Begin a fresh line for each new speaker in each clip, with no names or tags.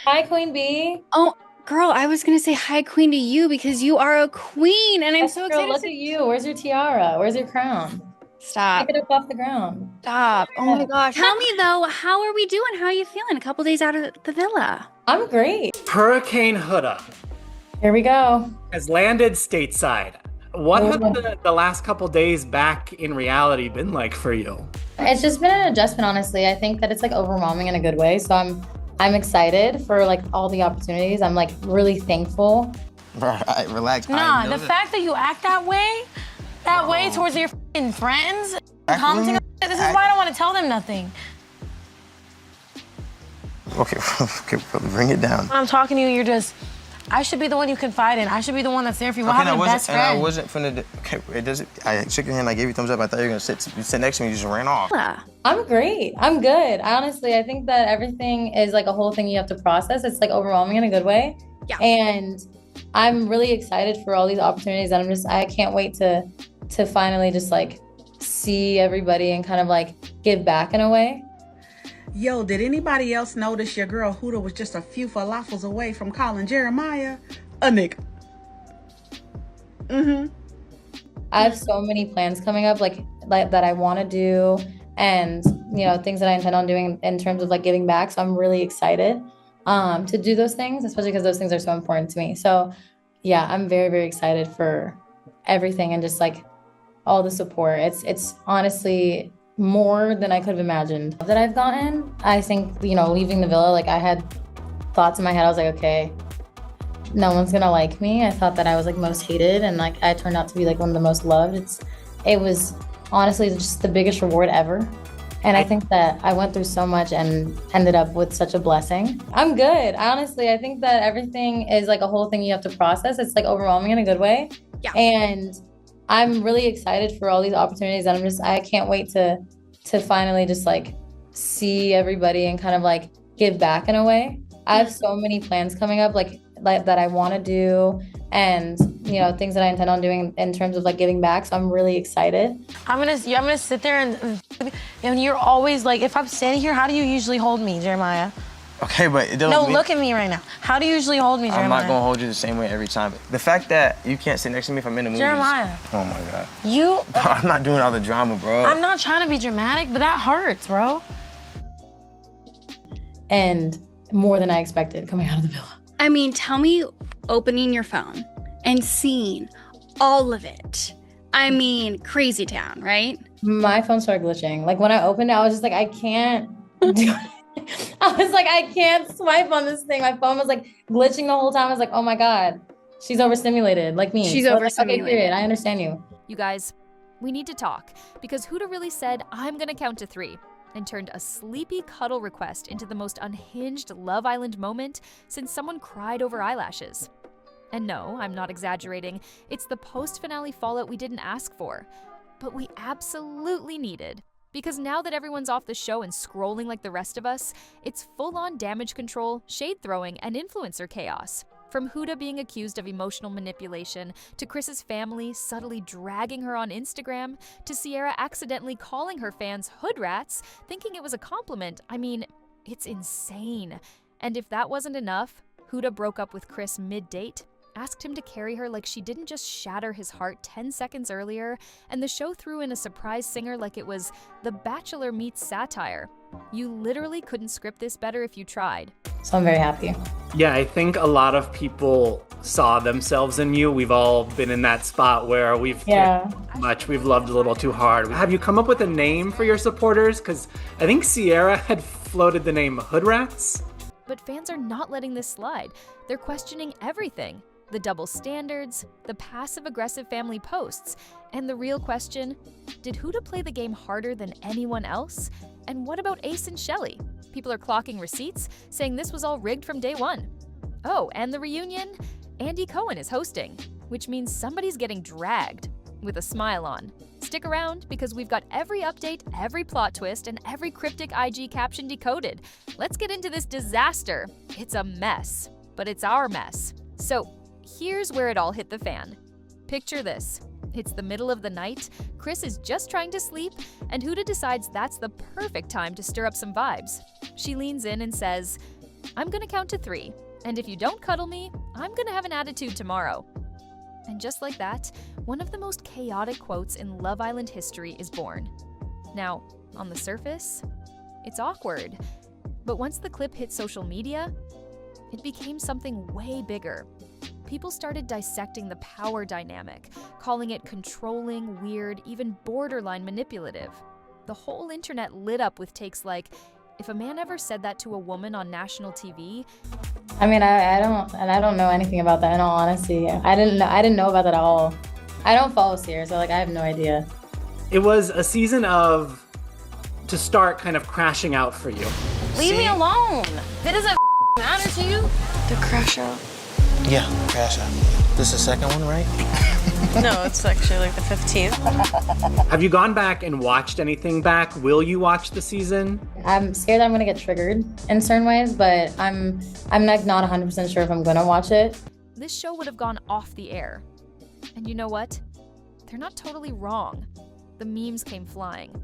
Hi, Queen Bee.
Oh, girl, I was gonna say hi, queen, to you because you are a queen, and I'm
Yes,
so
girl,
excited
look
to
at you. Where's your tiara? Where's your crown? Pick
stop.
it up off the ground.
Stop. Oh my
Yeah.
gosh. Tell me though, how are we doing? How are you feeling? A couple days out of the villa.
I'm great.
Hurricane Huda
Here we go.
has landed stateside. What have
Ooh.
the last couple days back in reality been like for you?
It's just been an adjustment, honestly. I think that it's like overwhelming in a good way. So I'm excited for like all the opportunities. I'm like really thankful.
All right, relax.
Nah, the fact that you act that way towards your f***ing friends, commenting on this is why I don't want to tell them nothing.
Okay, okay, bring it down.
When I'm talking to you, I should be the one you confide in. I should be the one that's there for you. We're
Okay,
having a best friend.
I wasn't finna. Okay, it doesn't. I shook your hand. I gave you a thumbs up. I thought you were gonna sit next to me. You just ran off.
I'm great. I'm good. Honestly, I think that everything is like a whole thing you have to process. It's like overwhelming in a good way.
Yeah.
And I'm really excited for all these opportunities. And I can't wait to finally just like see everybody and kind of like give back in a way.
Yo, did anybody else notice your girl Huda was just a few falafels away from calling Jeremiah a nigga?
I have so many plans coming up, like that I want to do, and things that I intend on doing in terms of like giving back. So I'm really excited to do those things, especially because those things are so important to me. So yeah, I'm very, very excited for everything and just like all the support. It's honestly more than I could have imagined that I've gotten. I think, leaving the villa, like I had thoughts in my head. I was like, okay, no one's gonna like me. I thought that I was like most hated, and like I turned out to be like one of the most loved. It was honestly just the biggest reward ever. And I think that I went through so much and ended up with such a blessing. I'm good. I think that everything is like a whole thing you have to process. It's like overwhelming in a good way.
Yeah.
And I'm really excited for all these opportunities. And I can't wait to finally just like see everybody and kind of like give back in a way. I have so many plans coming up, like that I want to do, and things that I intend on doing in terms of like giving back. So I'm really excited.
I'm gonna sit there and you're always like, if I'm standing here, how do you usually hold me, Jeremiah?
Okay, but it doesn't.
No, look at me right now. How do you usually hold me, Jeremiah?
I'm not gonna hold you the same way every time. The fact that you can't sit next to me if I'm in the movie.
Jeremiah.
Oh my God.
You.
I'm not doing all the drama, bro.
I'm not trying to be dramatic, but that hurts, bro.
And more than I expected coming out of the villa.
I mean, tell me opening your phone and seeing all of it. I mean, crazy town, right?
My phone started glitching. Like when I opened it, I was just like, I can't do it. I was like, I can't swipe on this thing. My phone was like glitching the whole time. I was like, oh my God, she's overstimulated like me.
She's
So I was like, okay,
overstimulated.
period. I understand you.
You guys, we need to talk because Huda really said, I'm gonna count to 3 and turned a sleepy cuddle request into the most unhinged Love Island moment since someone cried over eyelashes. And no, I'm not exaggerating. It's the post-finale fallout we didn't ask for, but we absolutely needed. Because now that everyone's off the show and scrolling like the rest of us, it's full-on damage control, shade throwing, and influencer chaos. From Huda being accused of emotional manipulation, to Chris's family subtly dragging her on Instagram, to Sierra accidentally calling her fans hood rats, thinking it was a compliment. I mean, it's insane. And if that wasn't enough, Huda broke up with Chris mid-date, asked him to carry her like she didn't just shatter his heart 10 seconds earlier, and the show threw in a surprise singer like it was The Bachelor meets satire. You literally couldn't script this better if you tried.
So I'm very happy.
Yeah, I think a lot of people saw themselves in you. We've all been in that spot where we've cared too much, we've loved a little too hard. Have you come up with a name for your supporters? Because I think Sierra had floated the name Hood Rats.
But fans are not letting this slide. They're questioning everything. The double standards, the passive-aggressive family posts, and the real question, did Huda play the game harder than anyone else? And what about Ace and Shelley? People are clocking receipts, saying this was all rigged from day one. Oh, and the reunion? Andy Cohen is hosting, which means somebody's getting dragged, with a smile on. Stick around, because we've got every update, every plot twist, and every cryptic IG caption decoded. Let's get into this disaster. It's a mess, but it's our mess. So, here's where it all hit the fan. Picture this. It's the middle of the night, Chris is just trying to sleep, and Huda decides that's the perfect time to stir up some vibes. She leans in and says, I'm gonna count to 3, and if you don't cuddle me, I'm gonna have an attitude tomorrow. And just like that, one of the most chaotic quotes in Love Island history is born. Now, on the surface, it's awkward, but once the clip hit social media, it became something way bigger. People started dissecting the power dynamic, calling it controlling, weird, even borderline manipulative. The whole internet lit up with takes like, if a man ever said that to a woman on national TV.
I mean, I don't know anything about that in all honesty. I didn't know about that at all. I don't follow Sears, so like I have no idea.
It was a season of to start kind of crashing out for you.
Leave me alone. That doesn't matter to you.
The crash out.
Yeah, crash out. This is the second one, right?
No, it's actually like the 15th.
Have you gone back and watched anything back? Will you watch the season?
I'm scared I'm gonna get triggered in certain ways, but I'm like not 100% sure if I'm gonna watch it.
This show would have gone off the air. And you know what? They're not totally wrong. The memes came flying.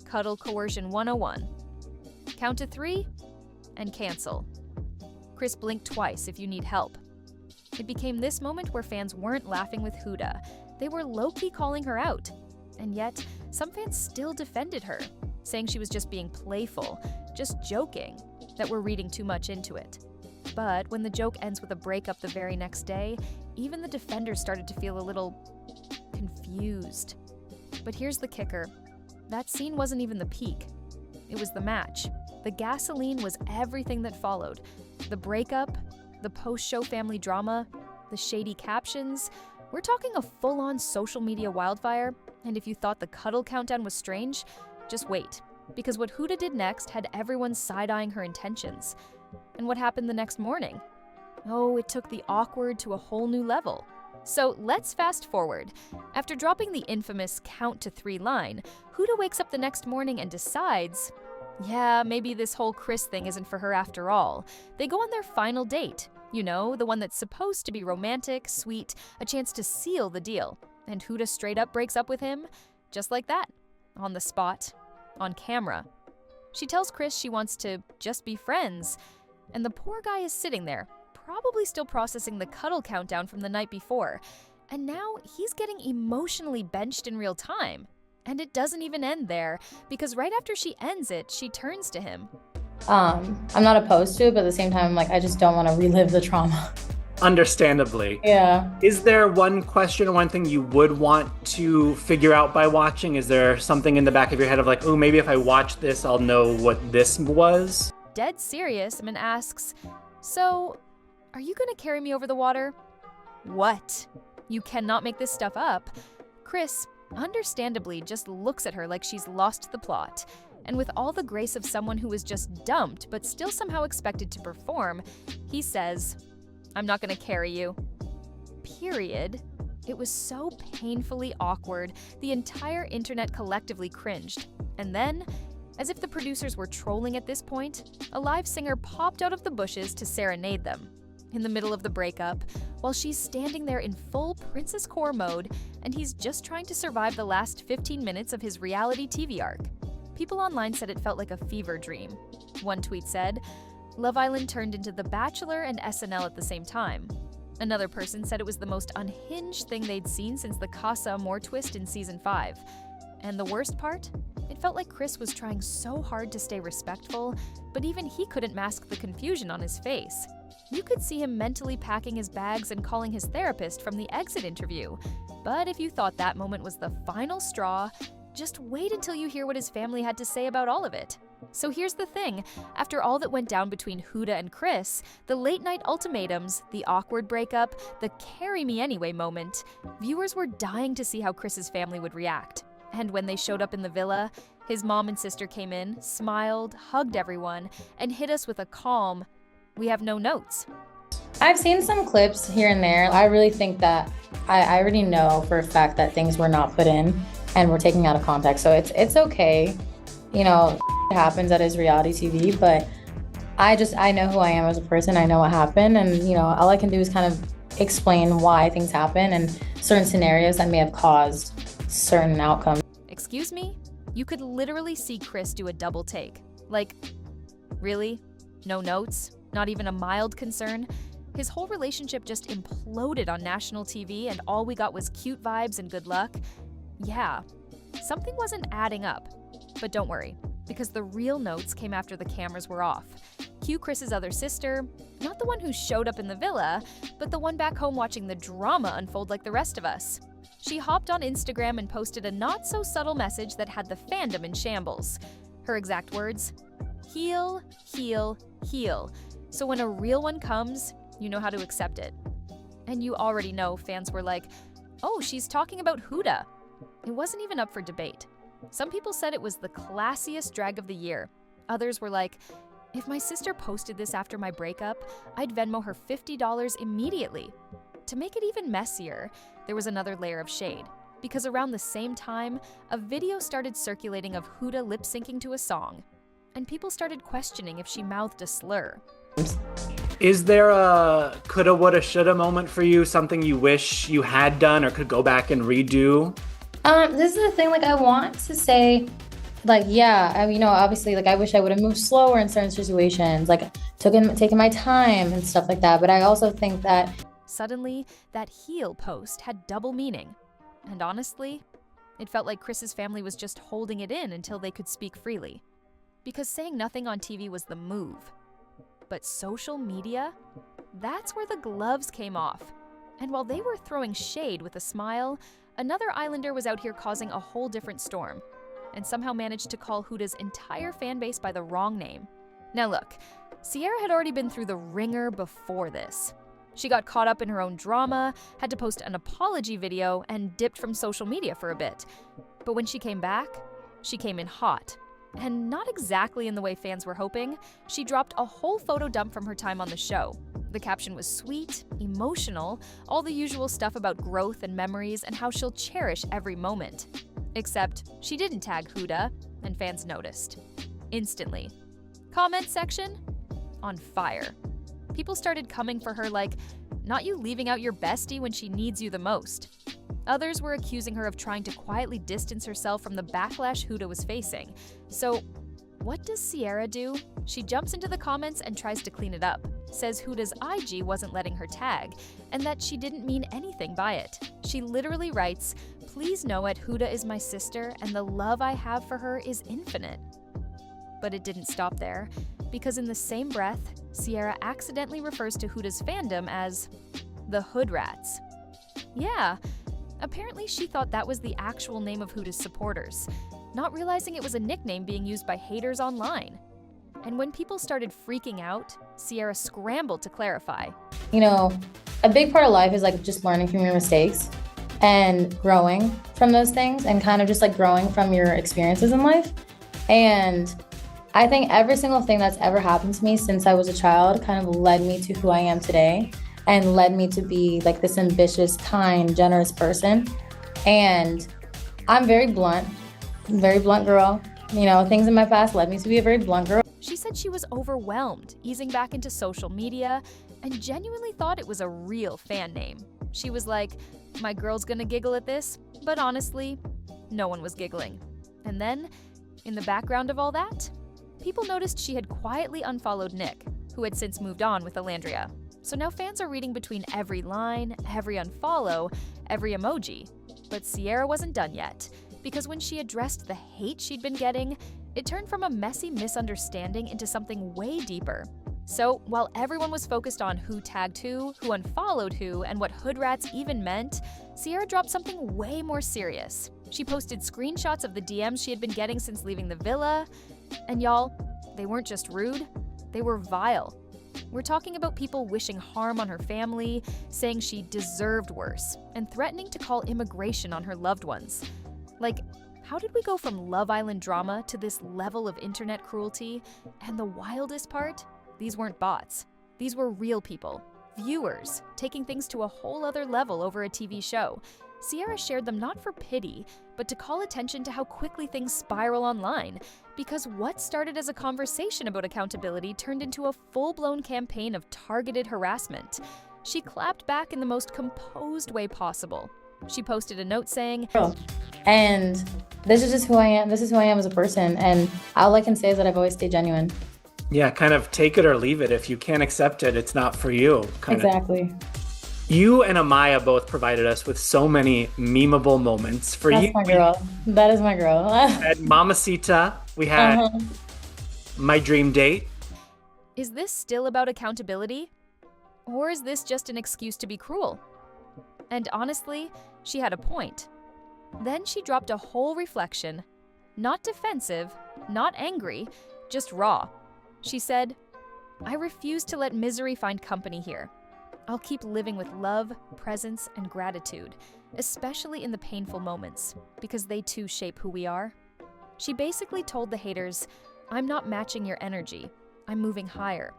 Cuddle coercion 101. Count to 3 and cancel. Chris blinked twice if you need help. It became this moment where fans weren't laughing with Huda. They were low-key calling her out. And yet, some fans still defended her, saying she was just being playful, just joking, that we're reading too much into it. But when the joke ends with a breakup the very next day, even the defenders started to feel a little confused. But here's the kicker. That scene wasn't even the peak. It was the match. The gasoline was everything that followed. The breakup, the post-show family drama, the shady captions. We're talking a full-on social media wildfire, and if you thought the cuddle countdown was strange, just wait, because what Huda did next had everyone side-eyeing her intentions. And what happened the next morning? Oh, it took the awkward to a whole new level. So let's fast forward. After dropping the infamous count to 3 line, Huda wakes up the next morning and decides, yeah, maybe this whole Chris thing isn't for her after all. They go on their final date. You know, the one that's supposed to be romantic, sweet, a chance to seal the deal. And Huda straight up breaks up with him, just like that. On the spot. On camera. She tells Chris she wants to just be friends. And the poor guy is sitting there, probably still processing the cuddle countdown from the night before. And now he's getting emotionally benched in real time. And it doesn't even end there, because right after she ends it, she turns to him.
I'm not opposed to it, but at the same time, I'm like, I just don't want to relive the trauma.
Understandably.
Yeah.
Is there one question or one thing you would want to figure out by watching? Is there something in the back of your head of like, oh, maybe if I watch this, I'll know what this was?
Dead serious, Min asks, so, are you gonna carry me over the water? What? You cannot make this stuff up. Chris, understandably, just looks at her like she's lost the plot. And with all the grace of someone who was just dumped but still somehow expected to perform, he says, I'm not gonna carry you. Period. It was so painfully awkward, the entire internet collectively cringed. And then, as if the producers were trolling at this point, a live singer popped out of the bushes to serenade them. In the middle of the breakup, while she's standing there in full Princess Core mode, and he's just trying to survive the last 15 minutes of his reality TV arc. People online said it felt like a fever dream. One tweet said, Love Island turned into The Bachelor and SNL at the same time. Another person said it was the most unhinged thing they'd seen since the Casa Amor twist in season 5. And the worst part? It felt like Chris was trying so hard to stay respectful, but even he couldn't mask the confusion on his face. You could see him mentally packing his bags and calling his therapist from the exit interview. But if you thought that moment was the final straw, just wait until you hear what his family had to say about all of it. So here's the thing, after all that went down between Huda and Chris, the late-night ultimatums, the awkward breakup, the carry me anyway moment, viewers were dying to see how Chris's family would react. And when they showed up in the villa, his mom and sister came in, smiled, hugged everyone, and hit us with a calm, we have no notes.
I've seen some clips here and there. I really think that I already know for a fact that things were not put in and were taken out of context. So it's okay. You know, it happens at his reality TV, but I know who I am as a person. I know what happened. And, you know, all I can do is kind of explain why things happen and certain scenarios that may have caused certain outcomes.
Excuse me? You could literally see Chris do a double take. Like, really? No notes? not even a mild concern. His whole relationship just imploded on national TV and all we got was cute vibes and good luck. Yeah, something wasn't adding up. But don't worry, because the real notes came after the cameras were off. Cue Chris's other sister, not the one who showed up in the villa, but the one back home watching the drama unfold like the rest of us. She hopped on Instagram and posted a not-so-subtle message that had the fandom in shambles. Her exact words, heal, heal, heal. So when a real one comes, you know how to accept it. And you already know fans were like, oh, she's talking about Huda. It wasn't even up for debate. Some people said it was the classiest drag of the year. Others were like, if my sister posted this after my breakup, I'd Venmo her $50 immediately. To make it even messier, there was another layer of shade, because around the same time, a video started circulating of Huda lip-syncing to a song, and people started questioning if she mouthed a slur.
Is there a coulda, woulda, shoulda moment for you, something you wish you had done or could go back and redo?
This is the thing, like, I want to say, like, yeah, obviously, like, I wish I would have moved slower in certain situations, like, taken my time and stuff like that, but I also think that
suddenly, that heal post had double meaning. And honestly, it felt like Chris's family was just holding it in until they could speak freely. Because saying nothing on TV was the move. But social media? That's where the gloves came off. And while they were throwing shade with a smile, another islander was out here causing a whole different storm, and somehow managed to call Huda's entire fan base by the wrong name. Now look, Sierra had already been through the ringer before this. She got caught up in her own drama, had to post an apology video, and dipped from social media for a bit. But when she came back, she came in hot. And not exactly in the way fans were hoping, she dropped a whole photo dump from her time on the show. The caption was sweet, emotional, all the usual stuff about growth and memories and how she'll cherish every moment. Except she didn't tag Huda, and fans noticed. Instantly. Comment section? On fire. People started coming for her like, not you leaving out your bestie when she needs you the most. Others were accusing her of trying to quietly distance herself from the backlash Huda was facing. So, what does Sierra do? She jumps into the comments and tries to clean it up, says Huda's IG wasn't letting her tag, and that she didn't mean anything by it. She literally writes, "Please know it, Huda is my sister, and the love I have for her is infinite." But it didn't stop there, because in the same breath, Sierra accidentally refers to Huda's fandom as the Hood Rats. Yeah, apparently she thought that was the actual name of Huda's supporters, not realizing it was a nickname being used by haters online. And when people started freaking out, Sierra scrambled to clarify.
A big part of life is like just learning from your mistakes and growing from those things and kind of just like growing from your experiences in life. And I think every single thing that's ever happened to me since I was a child kind of led me to who I am today and led me to be like this ambitious, kind, generous person. And I'm very blunt girl. Things in my past led me to be a very blunt girl.
She said she was overwhelmed, easing back into social media, and genuinely thought it was a real fan name. She was like, my girl's gonna giggle at this, but honestly, no one was giggling. And then, in the background of all that, people noticed she had quietly unfollowed Nick, who had since moved on with Alandria. So now fans are reading between every line, every unfollow, every emoji. But Sierra wasn't done yet, because when she addressed the hate she'd been getting, it turned from a messy misunderstanding into something way deeper. So while everyone was focused on who tagged who unfollowed who, and what hood rats even meant, Sierra dropped something way more serious. She posted screenshots of the DMs she had been getting since leaving the villa, and y'all, they weren't just rude, they were vile. We're talking about people wishing harm on her family, saying she deserved worse, and threatening to call immigration on her loved ones. Like, how did we go from Love Island drama to this level of internet cruelty? And the wildest part? These weren't bots. These were real people, viewers, taking things to a whole other level over a TV show. Sierra shared them not for pity, but to call attention to how quickly things spiral online. Because what started as a conversation about accountability turned into a full-blown campaign of targeted harassment. She clapped back in the most composed way possible. She posted a note saying,
and this is just who I am. This is who I am as a person. And all I can say is that I've always stayed genuine.
Yeah, kind of take it or leave it. If you can't accept it, it's not for you.
Exactly.
You and Amaya both provided us with so many memeable moments. For
That's
you,
my girl. That is my girl.
we had Mamacita. We had My Dream Date.
Is this still about accountability? Or is this just an excuse to be cruel? And honestly, she had a point. Then she dropped a whole reflection. Not defensive, not angry, just raw. She said, I refuse to let misery find company here. I'll keep living with love, presence, and gratitude, especially in the painful moments, because they too shape who we are. She basically told the haters, I'm not matching your energy. I'm moving higher.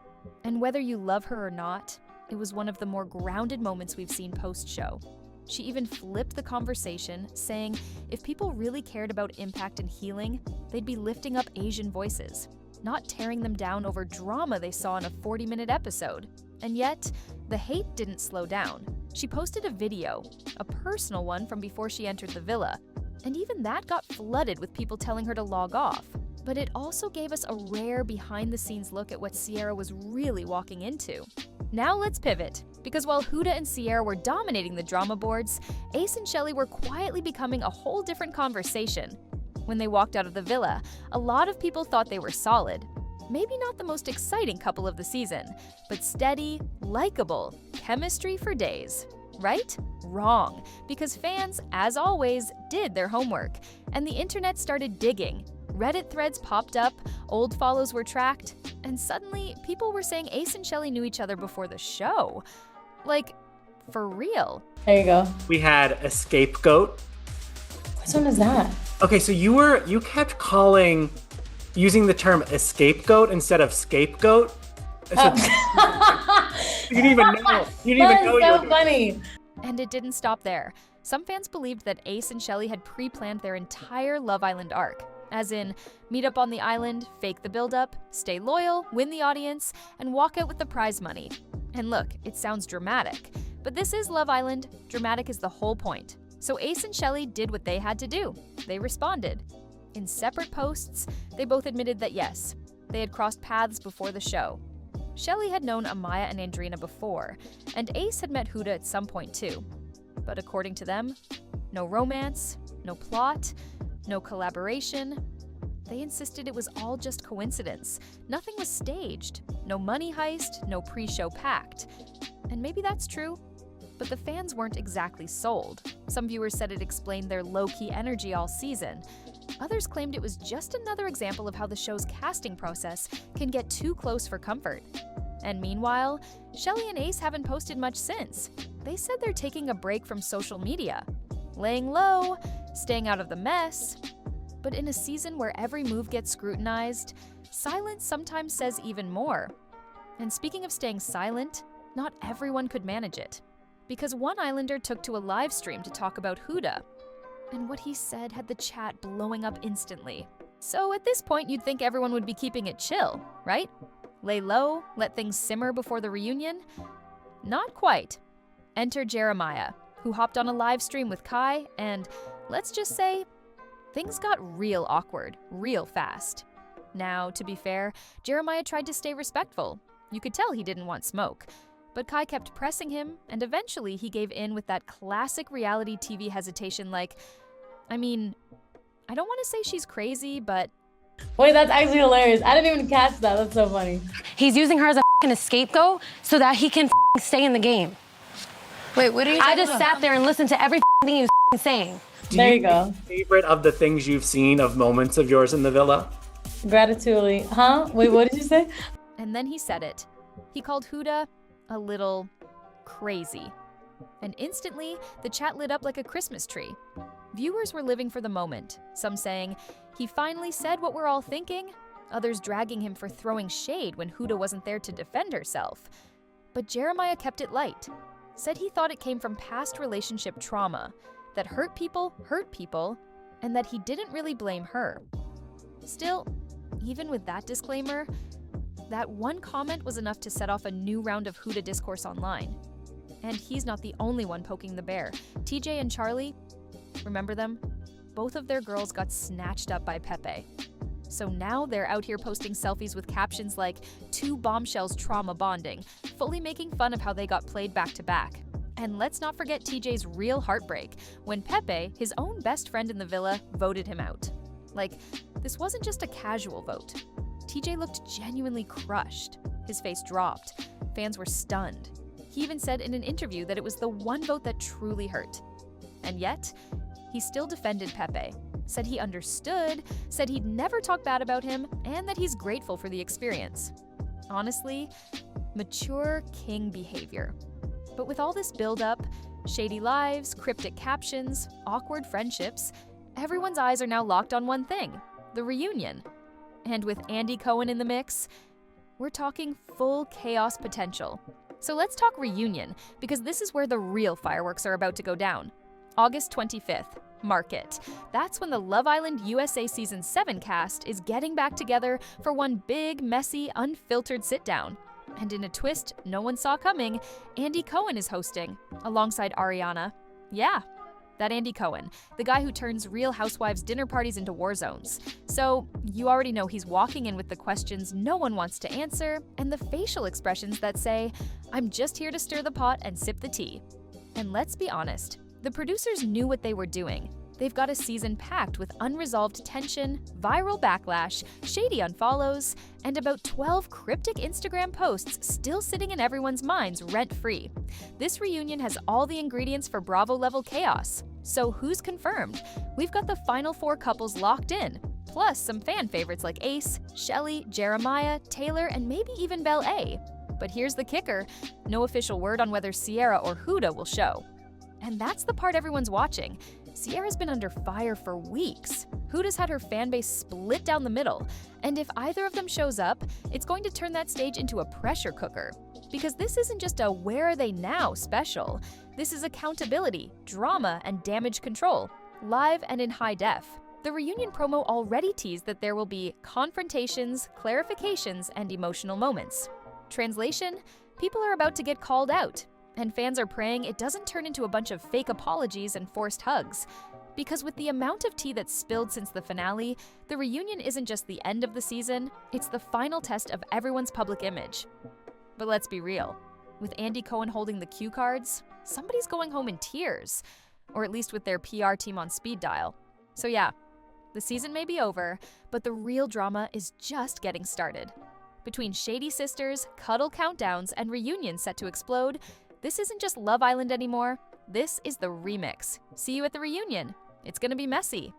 And whether you love her or not, it was one of the more grounded moments we've seen post-show. She even flipped the conversation, saying if people really cared about impact and healing, they'd be lifting up Asian voices, not tearing them down over drama they saw in a 40-minute episode. And yet, the hate didn't slow down. She posted a video, a personal one from before she entered the villa, and even that got flooded with people telling her to log off. But it also gave us a rare behind-the-scenes look at what Sierra was really walking into. Now let's pivot, because while Huda and Sierra were dominating the drama boards, Ace and Shelley were quietly becoming a whole different conversation. When they walked out of the villa, a lot of people thought they were solid. Maybe not the most exciting couple of the season, but steady, likable, chemistry for days. Right? Wrong, because fans, as always, did their homework, and the internet started digging. Reddit threads popped up, old follows were tracked, and suddenly people were saying Ace and Shelley knew each other before the show. Like, for real.
There you go.
We had a scapegoat.
Which one is that?
Okay, so you kept using the term scapegoat instead of scapegoat. So you didn't even know. You didn't even know
That
you
is
were
so funny.
And it didn't stop there. Some fans believed that Ace and Shelley had pre-planned their entire Love Island arc. As in, meet up on the island, fake the build-up, stay loyal, win the audience, and walk out with the prize money. And look, it sounds dramatic, but this is Love Island. Dramatic is the whole point. So Ace and Shelley did what they had to do. They responded. In separate posts, they both admitted that yes, they had crossed paths before the show. Shelley had known Amaya and Andrina before, and Ace had met Huda at some point too. But according to them, no romance, no plot, no collaboration. They insisted it was all just coincidence. Nothing was staged. No money heist, no pre-show pact. And maybe that's true, but the fans weren't exactly sold. Some viewers said it explained their low-key energy all season. Others claimed it was just another example of how the show's casting process can get too close for comfort. And meanwhile, Shelley and Ace haven't posted much since. They said they're taking a break from social media, laying low, staying out of the mess. But in a season where every move gets scrutinized, silence sometimes says even more. And speaking of staying silent, not everyone could manage it. Because one Islander took to a live stream to talk about Huda, and what he said had the chat blowing up instantly. So at this point, you'd think everyone would be keeping it chill, right? Lay low, let things simmer before the reunion? Not quite. Enter Jeremiah, who hopped on a live stream with Kai, and let's just say, things got real awkward, real fast. Now, to be fair, Jeremiah tried to stay respectful. You could tell he didn't want smoke. But Kai kept pressing him, and eventually he gave in with that classic reality TV hesitation like, I mean, I don't want to say she's crazy, but...
Wait, that's actually hilarious. I didn't even catch that. That's so funny.
He's using her as a scapegoat so that he can stay in the game.
Wait, what are you
I just sat there and listened to every thing he was saying.
There you go.
Favorite of the things you've seen of moments of yours in the villa?
Gratitude. Huh? Wait, what did you say?
And then he said it. He called Huda a little crazy. And instantly, the chat lit up like a Christmas tree. Viewers were living for the moment, some saying, he finally said what we're all thinking, others dragging him for throwing shade when Huda wasn't there to defend herself. But Jeremiah kept it light, said he thought it came from past relationship trauma, that hurt people, and that he didn't really blame her. Still, even with that disclaimer, that one comment was enough to set off a new round of Huda discourse online. And he's not the only one poking the bear. TJ and Charlie, remember them? Both of their girls got snatched up by Pepe. So now they're out here posting selfies with captions like, "Two bombshells trauma bonding," fully making fun of how they got played back to back. And let's not forget TJ's real heartbreak when Pepe, his own best friend in the villa, voted him out. Like, this wasn't just a casual vote. TJ looked genuinely crushed. His face dropped. Fans were stunned. He even said in an interview that it was the one vote that truly hurt. And yet, he still defended Pepe, said he understood, said he'd never talk bad about him, and that he's grateful for the experience. Honestly, mature king behavior. But with all this build-up, shady lives, cryptic captions, awkward friendships, everyone's eyes are now locked on one thing: the reunion. And with Andy Cohen in the mix, we're talking full chaos potential. So let's talk reunion, because this is where the real fireworks are about to go down. August 25th, mark it. That's when the Love Island USA Season 7 cast is getting back together for one big, messy, unfiltered sit-down. And in a twist no one saw coming, Andy Cohen is hosting, alongside Ariana. Yeah, that Andy Cohen, the guy who turns Real Housewives dinner parties into war zones. So you already know he's walking in with the questions no one wants to answer, and the facial expressions that say, "I'm just here to stir the pot and sip the tea." And let's be honest, the producers knew what they were doing. They've got a season packed with unresolved tension, viral backlash, shady unfollows, and about 12 cryptic Instagram posts still sitting in everyone's minds rent-free. This reunion has all the ingredients for Bravo-level chaos. So who's confirmed? We've got the final 4 couples locked in, plus some fan favorites like Ace, Shelley, Jeremiah, Taylor, and maybe even Belle A. But here's the kicker: no official word on whether Sierra or Huda will show. And that's the part everyone's watching. Sierra's been under fire for weeks. Huda's had her fanbase split down the middle. And if either of them shows up, it's going to turn that stage into a pressure cooker. Because this isn't just a "where are they now" special. This is accountability, drama, and damage control, live and in high def. The reunion promo already teased that there will be confrontations, clarifications, and emotional moments. Translation: people are about to get called out. And fans are praying it doesn't turn into a bunch of fake apologies and forced hugs. Because with the amount of tea that's spilled since the finale, the reunion isn't just the end of the season, it's the final test of everyone's public image. But let's be real. With Andy Cohen holding the cue cards, somebody's going home in tears. Or at least with their PR team on speed dial. So yeah, the season may be over, but the real drama is just getting started. Between shady sisters, cuddle countdowns, and reunions set to explode, this isn't just Love Island anymore. This is the remix. See you at the reunion. It's gonna be messy.